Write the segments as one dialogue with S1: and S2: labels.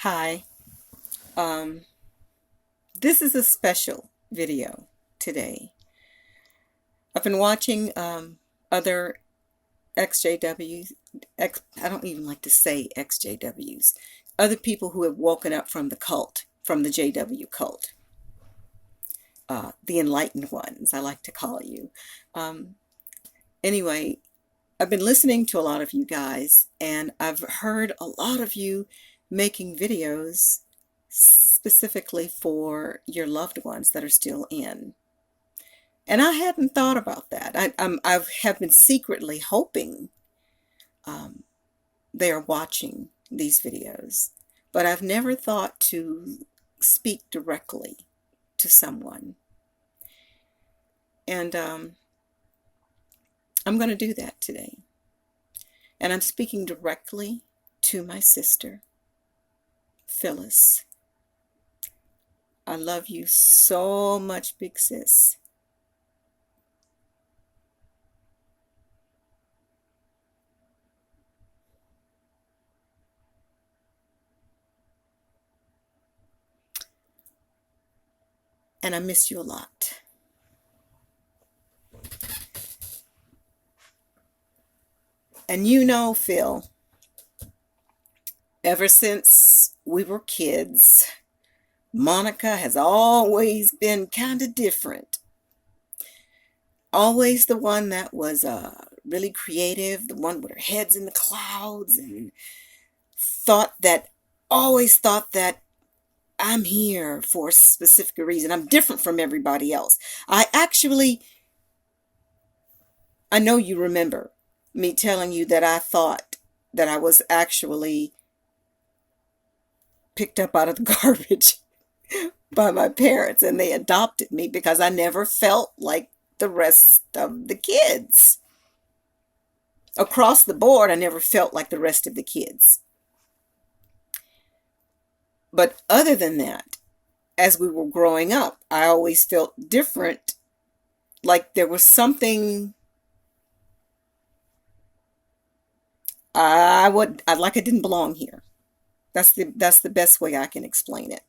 S1: Hi, um, this is a special video today. I've been watching other XJWs, I don't even like to say XJWs, other people who have woken up from the cult, from the JW cult, the enlightened ones, I like to call you. Um, anyway, I've been listening to a lot of you guys, and I've heard a lot of you making videos specifically for your loved ones that are still in. And I hadn't thought about that. I have been secretly hoping um, they are watching these videos, but I've never thought to speak directly to someone. And I'm going to do that today. And I'm speaking directly to my sister, Phyllis. I love you so much, big sis. And I miss you a lot. And you know, Phil, ever since we were kids, Monica has always been kind of different. Always the one that was really creative, the one with her heads in the clouds, and thought that, always thought that I'm here for a specific reason. I'm different from everybody else. I know you remember me telling you that I thought that I was actually picked up out of the garbage by my parents and they adopted me because I never felt like the rest of the kids. Across the board, I never felt like the rest of the kids. But other than that, as we were growing up, I always felt different, like there was something I like I didn't belong here. That's the best way I can explain it.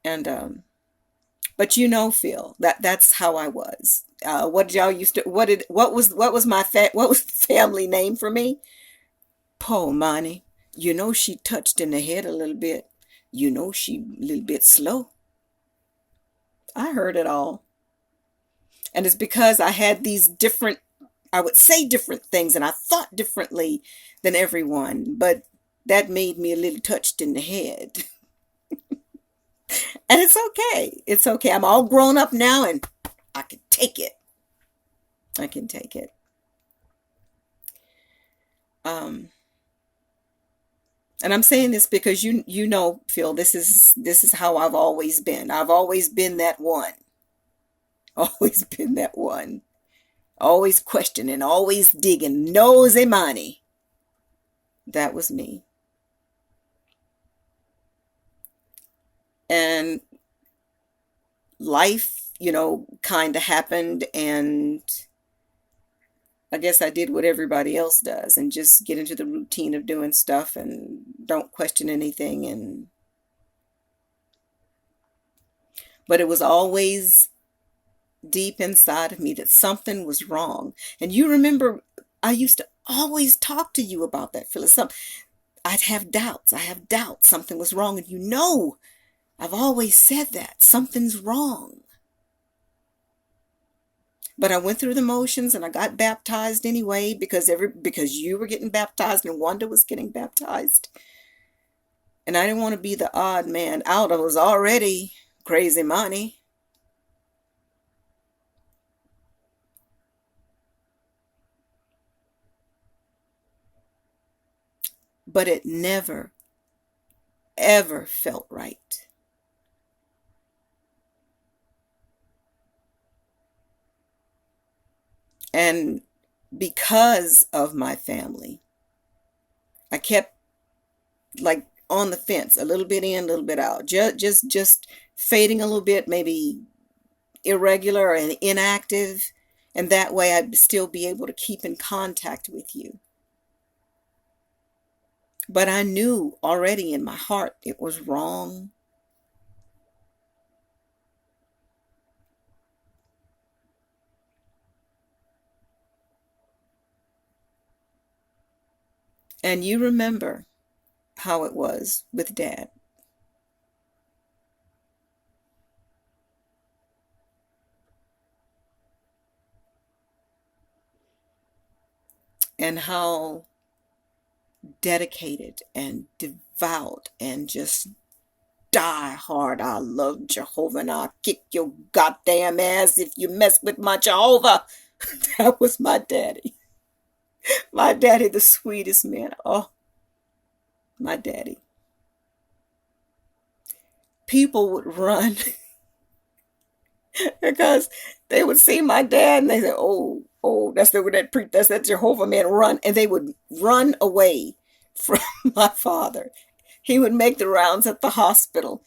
S1: And but you know, Phil, that's how I was. What did y'all used to what was the family name for me? Po money. You know she touched in the head a little bit. You know she a little bit slow. I heard it all. And it's because I had these different, I would say different things and I thought differently than everyone, but that made me a little touched in the head. And it's okay. It's okay. I'm all grown up now and I can take it. I can take it. Um, and I'm saying this because you know, Phil, this is how I've always been. I've always been that one. Always been that one. Always questioning, always digging, nosy money. That was me. And life, kind of happened and I guess I did what everybody else does and just get into the routine of doing stuff and don't question anything and but it was always deep inside of me that something was wrong. And you remember I used to always talk to you about that, Phyllis. I'd have doubts. I have doubts something was wrong and I've always said that something's wrong. But I went through the motions and I got baptized anyway because you were getting baptized and Wanda was getting baptized. And I didn't want to be the odd man out. I was already crazy money. But it never, ever felt right. And because of my family, I kept like on the fence, a little bit in, a little bit out, just fading a little bit, maybe irregular and inactive, and that way I'd still be able to keep in contact with you. But I knew already in my heart it was wrong. And you remember how it was with Dad. And how dedicated and devout and just die hard. I love Jehovah and I'll kick your goddamn ass if you mess with my Jehovah. That was my daddy. My daddy, the sweetest man. Oh, my daddy. People would run because they would see my dad and they say, "Oh, that's that Jehovah man run," and they would run away from my father. He would make the rounds at the hospital,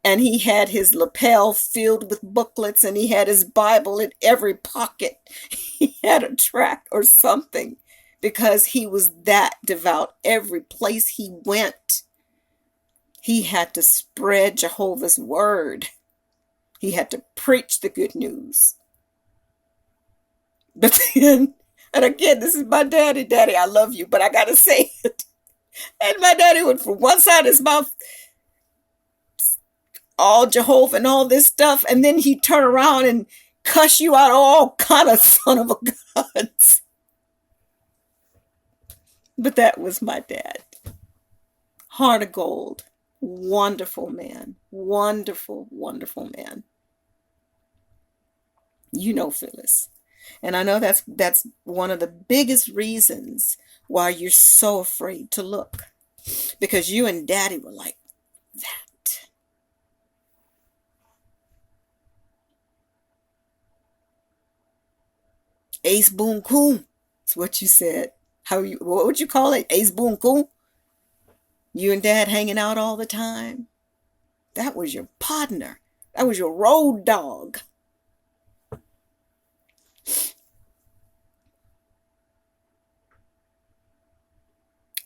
S1: and he had his lapel filled with booklets, and he had his Bible in every pocket. He had a tract or something because he was that devout. Every place he went, he had to spread Jehovah's word. He had to preach the good news. But then, and again, this is my daddy. Daddy, I love you, but I got to say it. And my daddy would, from one side of his mouth, all Jehovah and all this stuff, and then he'd turn around and cuss you out all kind of son of a guns. But that was my dad. Heart of gold. Wonderful man. Wonderful, wonderful man. You know, Phyllis. And I know that's one of the biggest reasons why you're so afraid to look. Because you and Daddy were like that. Ace Boon Coon. That's what you said. What would you call it? Ace Boon Coon? You and Dad hanging out all the time? That was your partner. That was your road dog.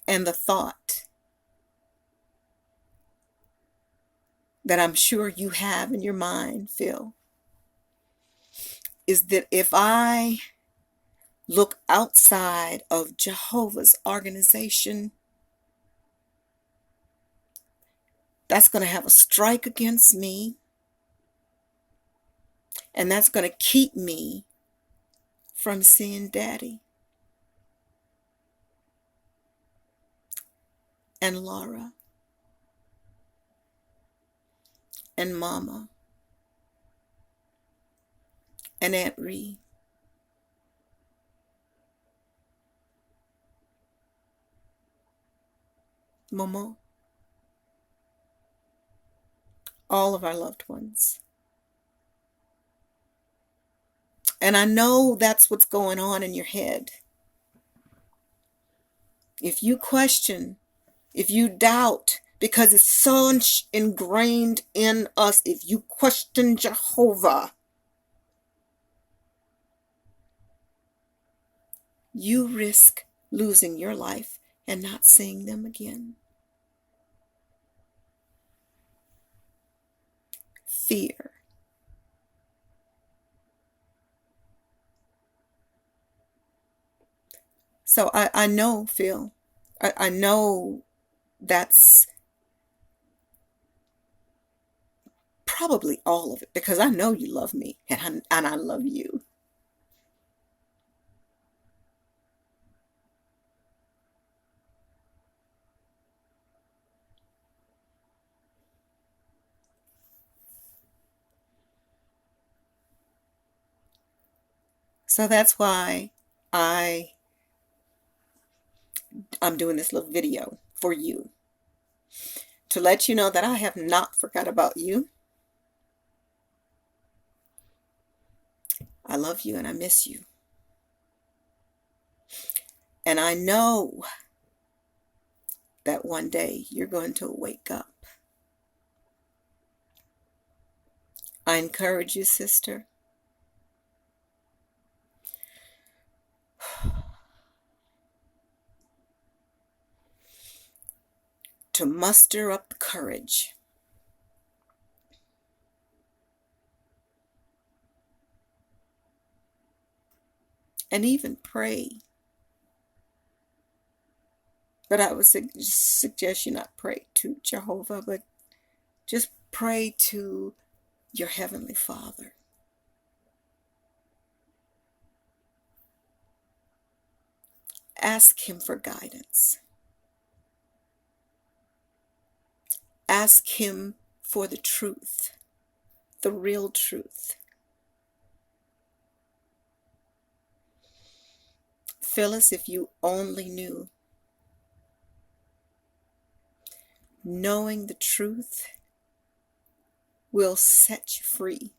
S1: And the thought that I'm sure you have in your mind, Phil, is that if I look outside of Jehovah's organization, that's going to have a strike against me, and that's going to keep me from seeing Daddy and Laura and Mama and Aunt Ree. Momo. All of our loved ones. And I know that's what's going on in your head. If you question, if you doubt, because it's so ingrained in us, if you question Jehovah, you risk losing your life and not seeing them again. Fear. So I know, Phil, I know that's probably all of it, because I know you love me and I love you. So that's why I'm doing this little video for you, to let you know that I have not forgot about you. I love you and I miss you. And I know that one day you're going to wake up. I encourage you, sister. to muster up the courage and even pray. But I would suggest you not pray to Jehovah, but just pray to your Heavenly Father. Ask Him for guidance. Ask Him for the truth, the real truth. Phyllis, if you only knew, knowing the truth will set you free.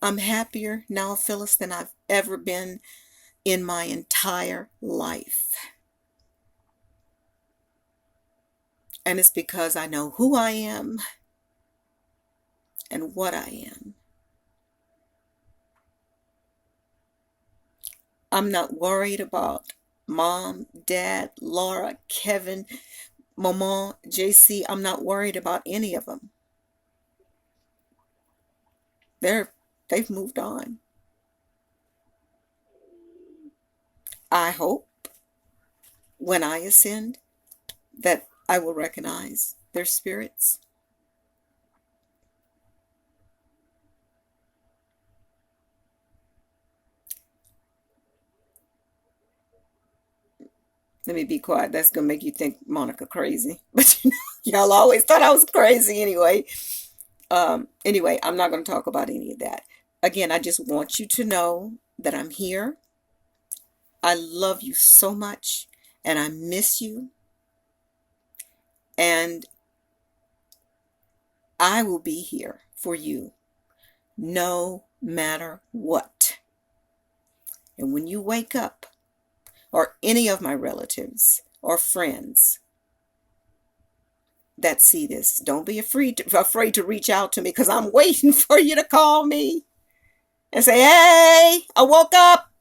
S1: I'm happier now, Phyllis, than I've ever been in my entire life. And it's because I know who I am and what I am. I'm not worried about Mom, Dad, Laura, Kevin, Mama, JC. I'm not worried about any of them. They've moved on. I hope when I ascend that I will recognize their spirits. Let me be quiet. That's going to make you think Monica crazy. But y'all always thought I was crazy anyway. Anyway, I'm not going to talk about any of that. Again, I just want you to know that I'm here. I love you so much, and I miss you. And I will be here for you no matter what. And when you wake up, or any of my relatives or friends that see this, don't be afraid to reach out to me, because I'm waiting for you to call me and say, hey, I woke up.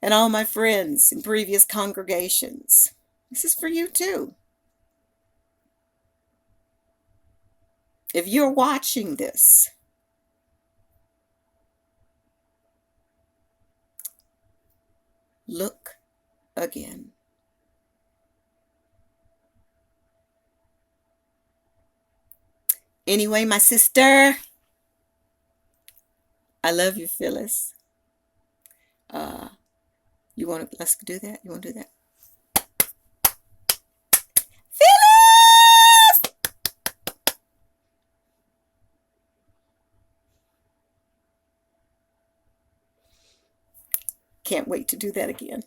S1: And all my friends in previous congregations, this is for you too. If you're watching this, look again. Anyway, my sister, I love you, Phyllis. Let's do that? You want to do that? Phyllis! Can't wait to do that again.